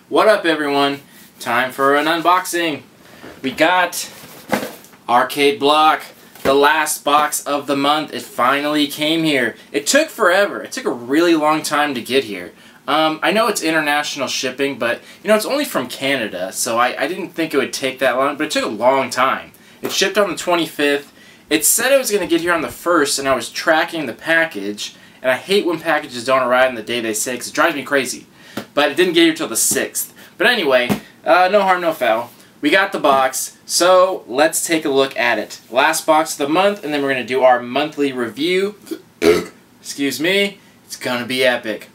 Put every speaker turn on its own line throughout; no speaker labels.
What up, everyone? Time for an unboxing. We got Arcade Block, the last box of the month. It finally came here. It took forever. It took a really long time to get here. I know it's international shipping, but you know, it's only from Canada, so I didn't think it would take that long, but it took a long time. It shipped on the 25th. It said it was going to get here on the 1st, and I was tracking the package, and I hate when packages don't arrive on the day they say, because it drives me crazy. But it didn't get here till the 6th. But anyway, no harm, no foul. We got the box, so let's take a look at it. Last box of the month, and then we're going to do our monthly review. Excuse me. It's going to be epic.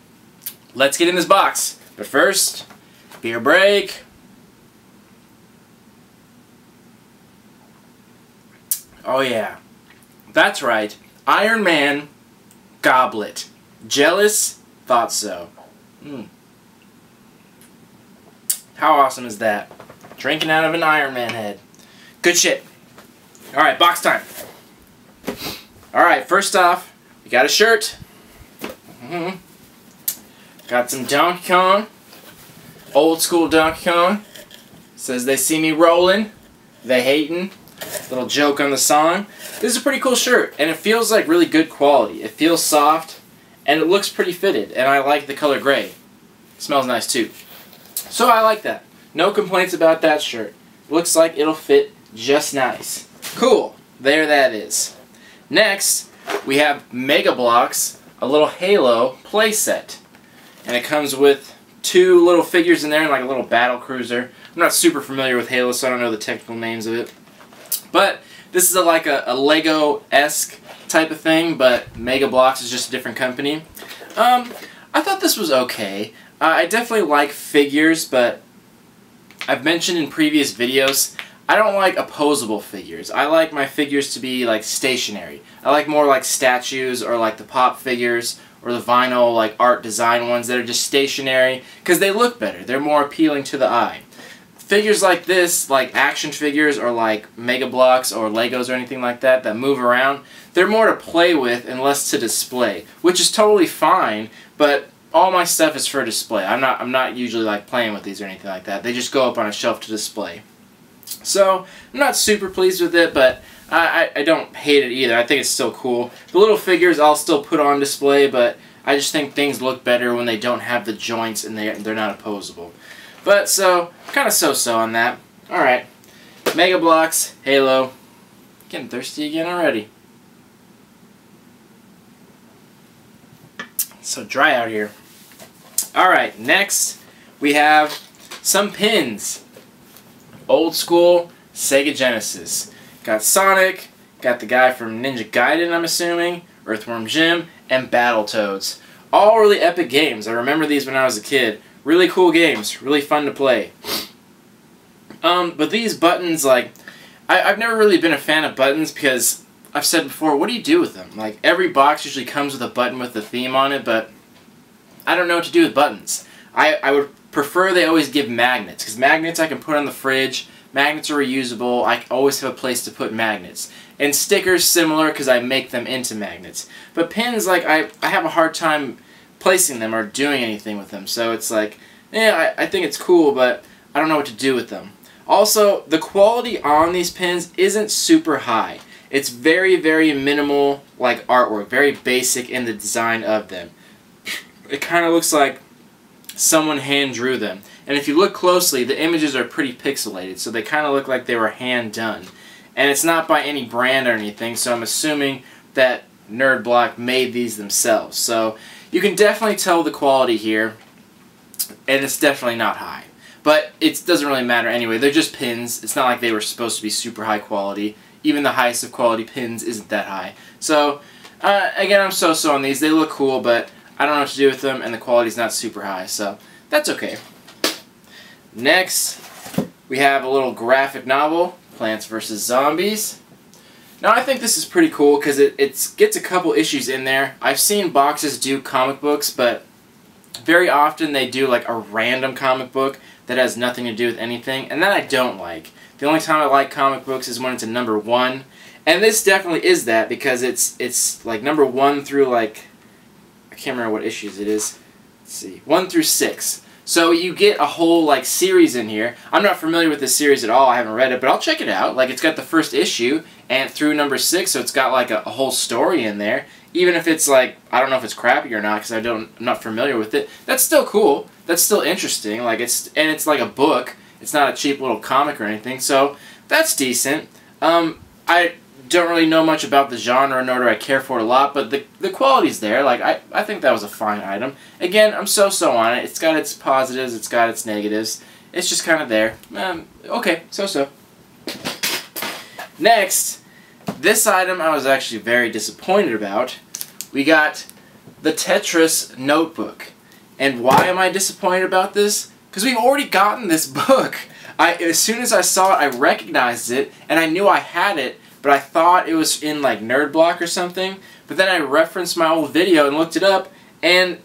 Let's get in this box. But first, beer break. Oh yeah. That's right. Iron Man goblet. Jealous? Thought so. How awesome is that? Drinking out of an Iron Man head. Good shit. Alright, box time. Alright, first off, we got a shirt. Got some Donkey Kong. Old school Donkey Kong. Says they see me rolling. They hating. Little joke on the song. This is a pretty cool shirt, and it feels like really good quality. It feels soft, and it looks pretty fitted, and I like the color gray. It smells nice too. So I like that. No complaints about that shirt. Looks like it'll fit just nice. Cool. There that is. Next, we have Mega Bloks, a little Halo playset. And it comes with two little figures in there and like a little battle cruiser. I'm not super familiar with Halo, so I don't know the technical names of it. But this is like a Lego-esque type of thing, but Mega Bloks is just a different company. I thought this was okay. I definitely like figures, but I've mentioned in previous videos, I don't like opposable figures. I like my figures to be like stationary. I like more like statues or like the pop figures or the vinyl like art design ones that are just stationary because they look better. They're more appealing to the eye. Figures like this, like action figures or like Mega Bloks or Legos or anything like that that move around, they're more to play with and less to display, which is totally fine, but all my stuff is for display. I'm not usually like playing with these or anything like that. They just go up on a shelf to display. So I'm not super pleased with it, but I don't hate it either. I think it's still cool. The little figures I'll still put on display, but I just think things look better when they don't have the joints and they're not opposable. But so kind of so-so on that. All right, Mega Bloks, Halo. Getting thirsty again already. It's so dry out here. Alright, next we have some pins. Old school Sega Genesis. Got Sonic, got the guy from Ninja Gaiden, I'm assuming, Earthworm Jim, and Battletoads. All really epic games. I remember these when I was a kid. Really cool games, really fun to play. But these buttons, like, I've never really been a fan of buttons because I've said before, what do you do with them? Like, every box usually comes with a button with the theme on it, but I don't know what to do with buttons. I would prefer they always give magnets, because magnets I can put on the fridge, magnets are reusable, I always have a place to put magnets. And stickers similar, because I make them into magnets. But pins, like, I have a hard time placing them or doing anything with them, so it's like, yeah, I think it's cool, but I don't know what to do with them. Also, the quality on these pins isn't super high. It's very, very minimal, like, artwork, very basic in the design of them. It kind of looks like someone hand drew them. And if you look closely, the images are pretty pixelated, so they kind of look like they were hand done. And it's not by any brand or anything, so I'm assuming that Nerd Block made these themselves. So you can definitely tell the quality here, and it's definitely not high. But it doesn't really matter anyway. They're just pins. It's not like they were supposed to be super high quality. Even the highest of quality pins isn't that high. So, again, I'm so-so on these. They look cool, but I don't know what to do with them, and the quality's not super high, so that's okay. Next, we have a little graphic novel, Plants vs. Zombies. Now, I think this is pretty cool because it gets a couple issues in there. I've seen boxes do comic books, but very often they do like a random comic book that has nothing to do with anything, and that I don't like. The only time I like comic books is when it's a #1, and this definitely is that because it's like #1 through like, I can't remember what issues it is. Let's see, 1 through 6. So you get a whole like series in here. I'm not familiar with this series at all. I haven't read it, but I'll check it out. Like, it's got the first issue and through number 6, so it's got like a whole story in there. Even if it's like, I don't know if it's crappy or not because I'm not familiar with it. That's still cool. That's still interesting. Like, it's like a book. It's not a cheap little comic or anything. So that's decent. I don't really know much about the genre, nor do I care for it a lot, but the quality's there. Like, I think that was a fine item. Again, I'm so-so on it. It's got its positives, it's got its negatives. It's just kind of there. Okay, so-so. Next, this item I was actually very disappointed about. We got the Tetris Notebook. And why am I disappointed about this? Because we've already gotten this book. As soon as I saw it, I recognized it, and I knew I had it, but I thought it was in like Nerd Block or something. But then I referenced my old video and looked it up, no,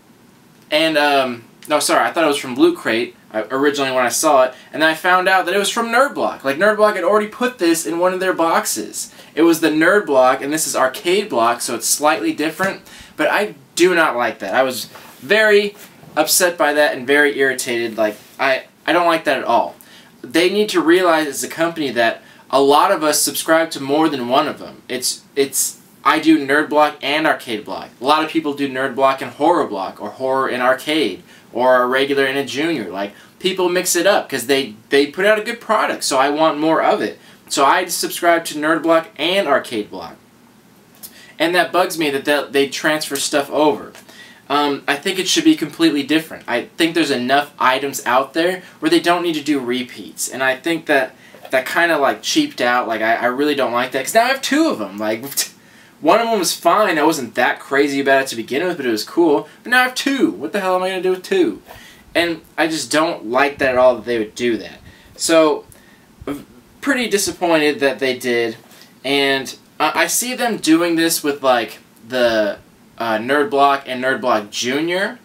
sorry, I thought it was from Loot Crate originally when I saw it, and then I found out that it was from Nerd Block. Like, Nerd Block had already put this in one of their boxes. It was the Nerd Block, and this is Arcade Block, so it's slightly different, but I do not like that. I was very upset by that and very irritated. Like, I don't like that at all. They need to realize as a company that a lot of us subscribe to more than one of them. I do Nerd Block and Arcade Block. A lot of people do Nerd Block and Horror Block, or Horror and Arcade, or a regular and a Junior. Like, people mix it up because they put out a good product, so I want more of it. So I subscribe to Nerd Block and Arcade Block. And that bugs me that they transfer stuff over. I think it should be completely different. I think there's enough items out there where they don't need to do repeats. And I think that kind of like cheaped out. Like, I really don't like that. Because now I have 2 of them. Like, one of them was fine. I wasn't that crazy about it to begin with, but it was cool. But now I have 2. What the hell am I going to do with 2? And I just don't like that at all that they would do that. So, pretty disappointed that they did. And I see them doing this with like the Nerd Block and Nerd Block Junior.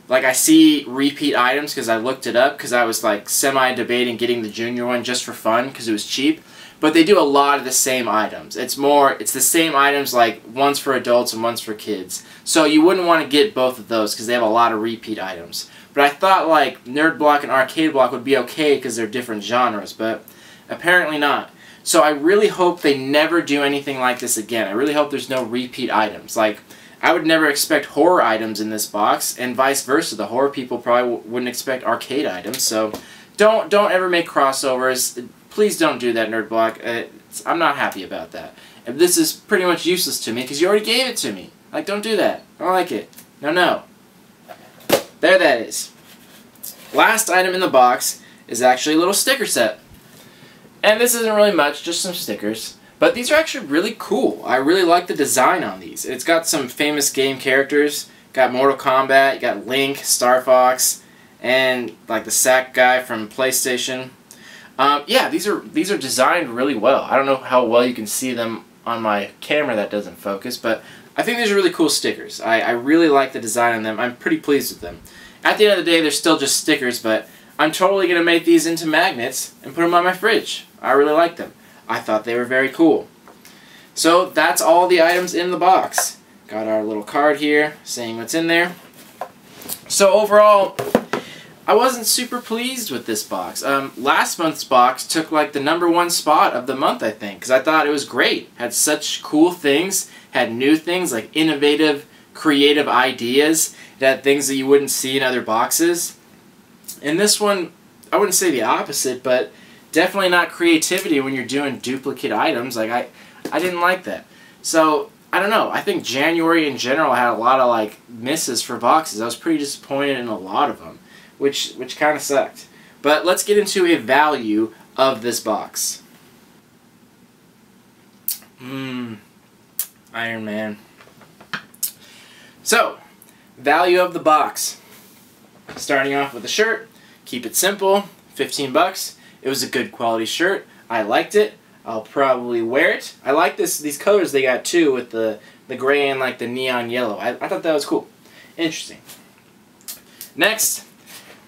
Like, I see repeat items because I looked it up because I was like semi-debating getting the Junior one just for fun because it was cheap. But they do a lot of the same items. It's the same items, like one's for adults and one's for kids. So you wouldn't want to get both of those because they have a lot of repeat items. But I thought like Nerd Block and Arcade Block would be okay because they're different genres, but apparently not. So I really hope they never do anything like this again. I really hope there's no repeat items. Like, I would never expect horror items in this box, and vice versa. The horror people probably wouldn't expect arcade items. So don't ever make crossovers. Please don't do that, Nerd Block. I'm not happy about that. And this is pretty much useless to me because you already gave it to me. Like, don't do that. I don't like it. No. There that is. Last item in the box is actually a little sticker set. And this isn't really much, just some stickers. But these are actually really cool. I really like the design on these. It's got some famous game characters. Got Mortal Kombat, you got Link, Star Fox, and like the sack guy from PlayStation. Yeah, these are designed really well. I don't know how well you can see them on my camera that doesn't focus, but I think these are really cool stickers. I really like the design on them. I'm pretty pleased with them. At the end of the day, they're still just stickers, but I'm totally going to make these into magnets and put them on my fridge. I really like them. I thought they were very cool. So that's all the items in the box. Got our little card here saying what's in there. So overall, I wasn't super pleased with this box. Last month's box took like the #1 spot of the month, I think, because I thought it was great. Had such cool things, had new things like innovative, creative ideas. It had things that you wouldn't see in other boxes. And this one, I wouldn't say the opposite, but definitely not creativity when you're doing duplicate items. Like, I didn't like that. So, I don't know. I think January in general had a lot of like misses for boxes. I was pretty disappointed in a lot of them, which kind of sucked. But let's get into a value of this box. Iron Man. So, value of the box. Starting off with the shirt. Keep it simple. 15 bucks. It was a good quality shirt. I liked it. I'll probably wear it. I like these colors they got too, with the gray and like the neon yellow. I thought that was cool. Interesting. Next,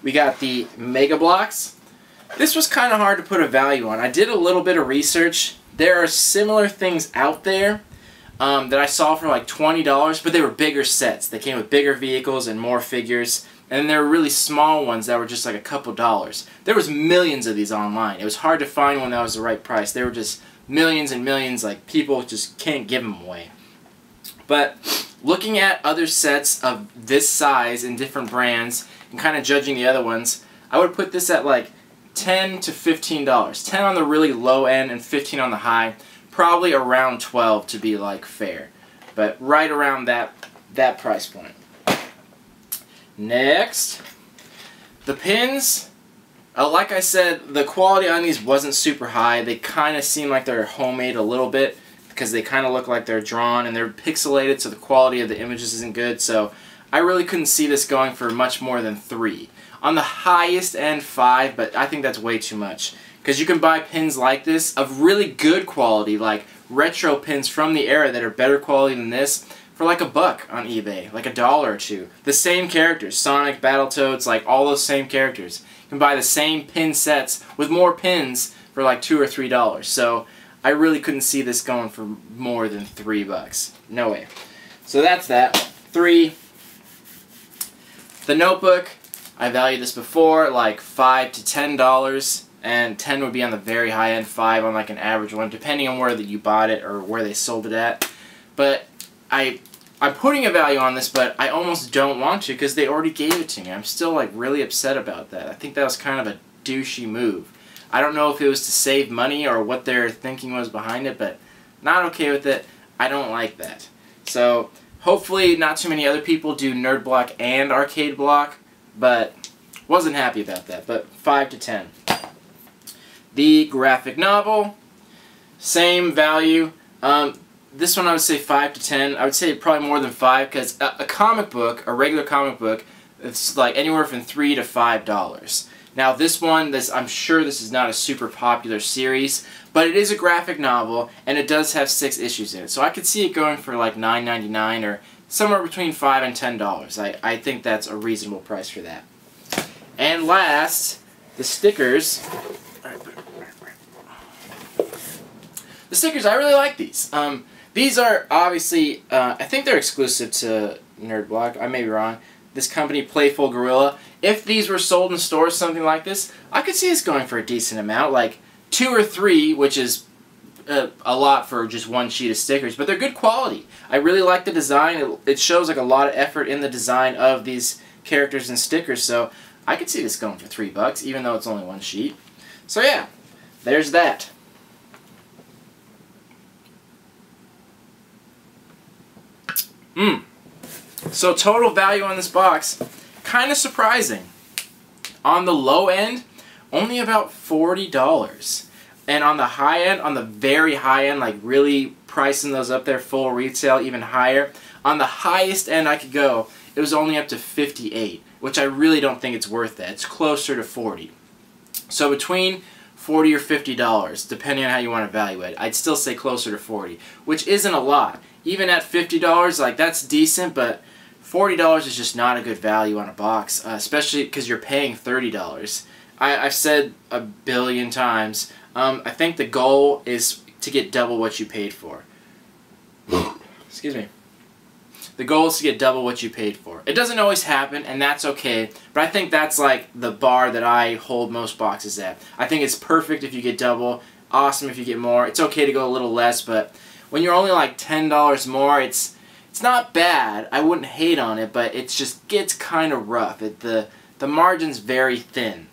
we got the Mega Bloks. This was kind of hard to put a value on. I did a little bit of research. There are similar things out there that I saw for like $20, but they were bigger sets. They came with bigger vehicles and more figures. and there were really small ones that were just like a couple dollars. There was millions of these online. It was hard to find one that was the right price. There were just millions and millions, like people just can't give them away. But looking at other sets of this size in different brands and kind of judging the other ones, I would put this at like $10 to $15. 10 on the really low end and 15 on the high. Probably around 12 to be like fair. But right around that price point. Next, the pins. Like I said, the quality on these wasn't super high. They kind of seem like they're homemade a little bit because they kind of look like they're drawn and they're pixelated, so the quality of the images isn't good. So I really couldn't see this going for much more than 3. On the highest end, 5, but I think that's way too much. Because you can buy pins like this of really good quality, like retro pins from the era that are better quality than this, for like $1 on eBay, like $1 or $2. The same characters, Sonic, Battletoads, like all those same characters. You can buy the same pin sets with more pins for like $2 or $3. So I really couldn't see this going for more than $3. No way. So that's that. 3. The notebook, I valued this before, like $5 to $10. And 10 would be on the very high end, 5 on like an average one, depending on where that you bought it or where they sold it at. But I'm putting a value on this, but I almost don't want to because they already gave it to me. I'm still like really upset about that. I think that was kind of a douchey move. I don't know if it was to save money or what their thinking was behind it, but not okay with it. I don't like that. So hopefully not too many other people do Nerd Block and Arcade Block, but wasn't happy about that. But 5 to 10. The graphic novel, same value. This one I would say 5 to 10. I would say probably more than 5 because a comic book, a regular comic book, it's like anywhere from $3 to $5. Now this one, I'm sure this is not a super popular series, but it is a graphic novel and it does have 6 issues in it. So I could see it going for like $9.99 or somewhere between $5 and $10. I think that's a reasonable price for that. And last, the stickers. The stickers, I really like these. These are obviously, I think they're exclusive to Nerd Block. I may be wrong. This company, Playful Gorilla. If these were sold in stores, something like this, I could see this going for a decent amount, like 2 or 3, which is a lot for just one sheet of stickers. But they're good quality. I really like the design. It shows like a lot of effort in the design of these characters and stickers. So I could see this going for $3, even though it's only one sheet. So yeah, there's that. So total value on this box, kind of surprising. On the low end, only about $40. And on the high end, on the very high end, like really pricing those up there, full retail, even higher, on the highest end I could go, it was only up to $58, which I really don't think it's worth that. It's closer to $40. So between $40 or $50, depending on how you want to value it, I'd still say closer to $40, which isn't a lot. Even at $50, like that's decent, but $40 is just not a good value on a box, especially because you're paying $30. I've said a billion times, I think the goal is to get double what you paid for. Excuse me. The goal is to get double what you paid for. It doesn't always happen, and that's okay, but I think that's like the bar that I hold most boxes at. I think it's perfect if you get double, awesome if you get more. It's okay to go a little less, but when you're only like $10 more, it's not bad. I wouldn't hate on it, but it just gets kind of rough. The margin's very thin.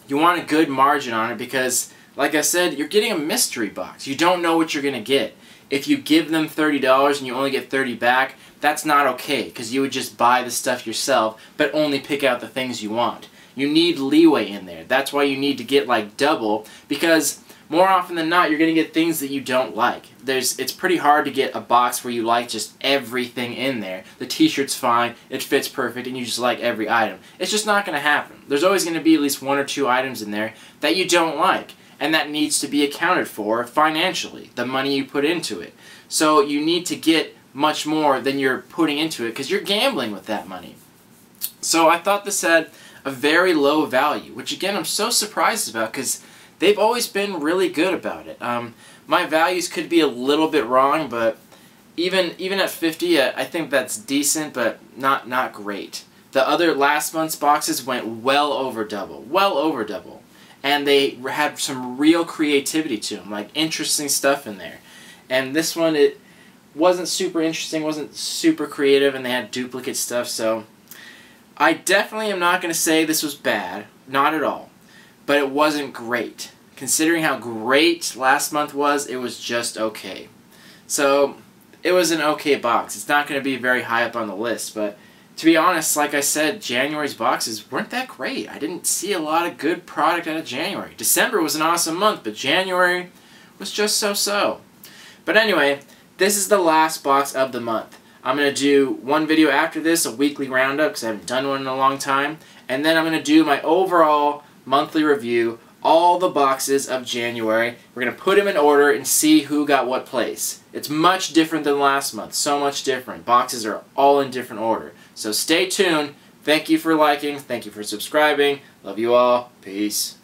You want a good margin on it because, like I said, you're getting a mystery box. You don't know what you're going to get. If you give them $30 and you only get $30 back, that's not okay because you would just buy the stuff yourself but only pick out the things you want. You need leeway in there. That's why you need to get like double, because more often than not you're going to get things that you don't like. It's pretty hard to get a box where you like just everything in there. The t-shirt's fine, it fits perfect, and you just like every item. It's just not going to happen. There's always going to be at least 1 or 2 items in there that you don't like, and that needs to be accounted for financially, the money you put into it. So you need to get much more than you're putting into it because you're gambling with that money. So I thought this had a very low value, which again I'm so surprised about because they've always been really good about it. My values could be a little bit wrong, but even at 50, I think that's decent, but not great. The other last month's boxes went well over double. Well over double. And they had some real creativity to them, like interesting stuff in there. And this one, it wasn't super interesting, wasn't super creative, and they had duplicate stuff, so I definitely am not going to say this was bad. Not at all. But it wasn't great. Considering how great last month was, it was just okay. So, it was an okay box. It's not going to be very high up on the list, but to be honest, like I said, January's boxes weren't that great. I didn't see a lot of good product out of January. December was an awesome month, but January was just so-so. But anyway, this is the last box of the month. I'm going to do one video after this, a weekly roundup, because I haven't done one in a long time. And then I'm going to do my overall monthly review, all the boxes of January. We're going to put them in order and see who got what place. It's much different than last month. So much different. Boxes are all in different order. So stay tuned. Thank you for liking. Thank you for subscribing. Love you all. Peace.